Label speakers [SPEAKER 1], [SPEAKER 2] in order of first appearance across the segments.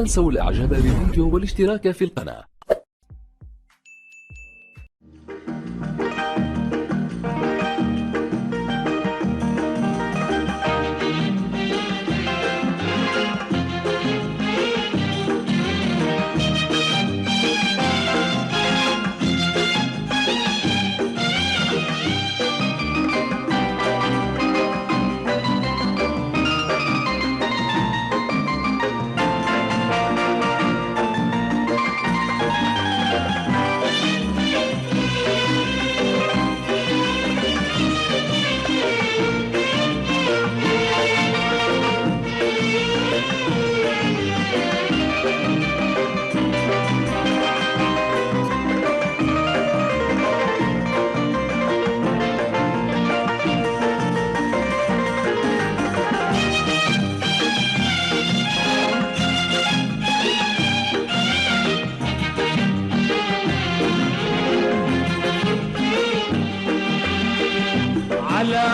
[SPEAKER 1] تنسوا الاعجاب بالفيديو والاشتراك في القناة.
[SPEAKER 2] على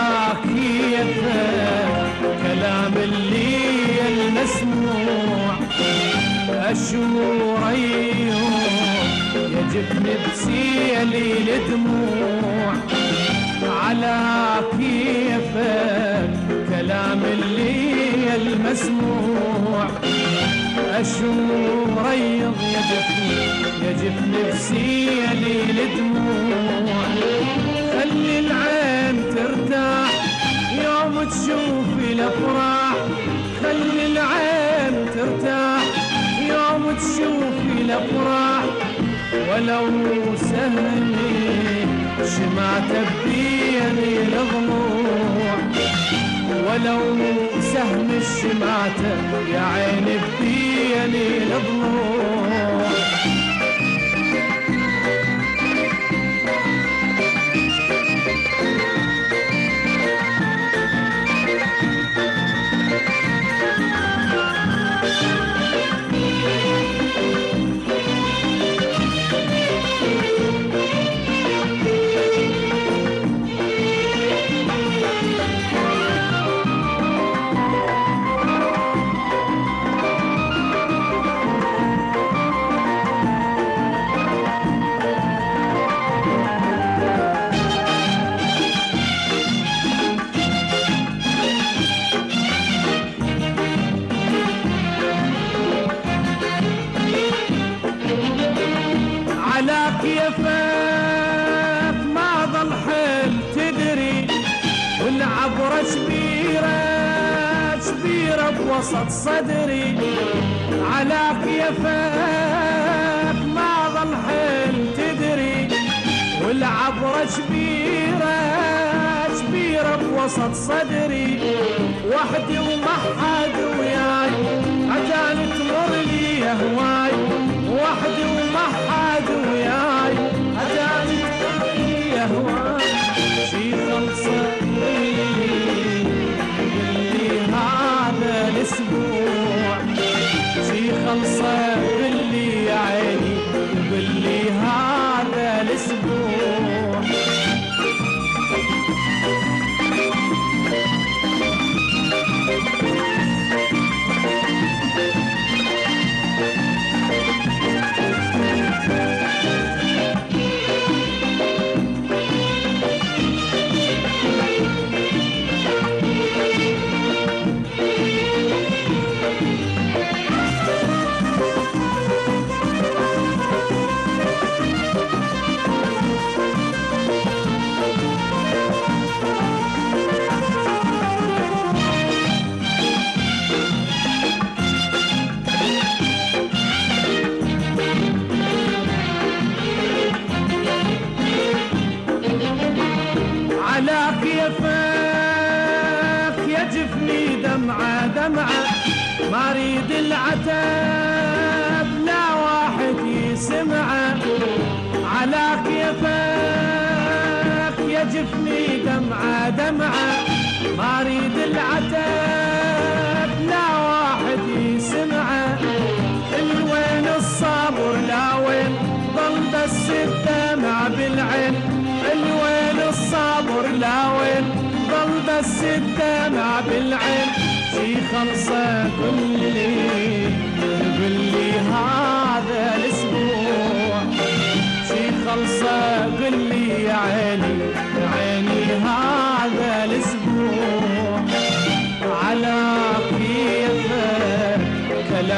[SPEAKER 2] كيفك كلام اللي المسموع أشور أيوم يجبني بسيلي الدموع. على كيفك كلام اللي المسموع أشور أيوم يجبني بسيلي الدموع. خلي العين ترتاح يوم تشوفي الافراح، خلي العين ترتاح يوم تشوفي الافراح. ولو سهمي شمعت بيني الضلوع، ولو سهم الشمعت يا عيني بيني الضلوع. على كيفك ما ظل حيل تدري، والعبرة كبيرة كبيرة بوسط صدري. على كيفك ما ظل حيل تدري، والعبرة كبيرة كبيرة بوسط صدري. وحدي وما حد وياي عجاني تمر لي هواي، وحدي وما حد وياي عجاني تمر لي هواي. شي خلصة باللي هذا الاسبوع، شي خلصة باللي يا عيني باللي هذا الاسبوع. على كيفك يجفني دمعة دمعة، ما اريد العتاب لا واحد يسمعه. على كيفك يجفني دمعة دمعة، ما اريد العتاب لا واحد يسمعه. الوين الصبر لا وين ضل بس الدمع بالعين، الوين الصبر لا وين ضل بس الدمع بالعين. شي خلصة باللي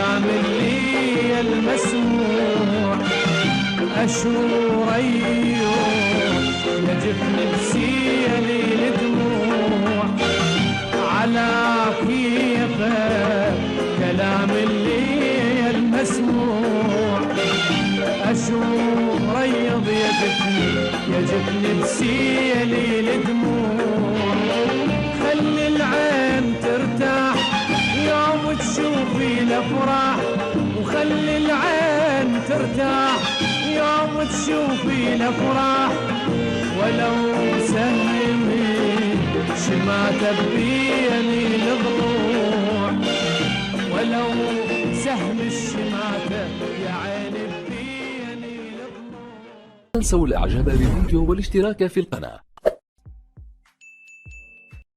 [SPEAKER 2] كلام اللي المسموع. أشور أيوه يجف نفسي لي دموع على كيفه كلام اللي المسموع. أشور ريض يجف نفسي لي دموع. خلي العين ترتاح يوم تشوفي الأفراح، وخلي العين ترتاح يوم تشوفي الأفراح. ولو سهمي شماتة بيمين الضلوع، ولو سهم الشماتة يا عيني بيمين الضلوع.
[SPEAKER 1] لا تنسوا الاعجاب بالفيديو والاشتراك في القناة.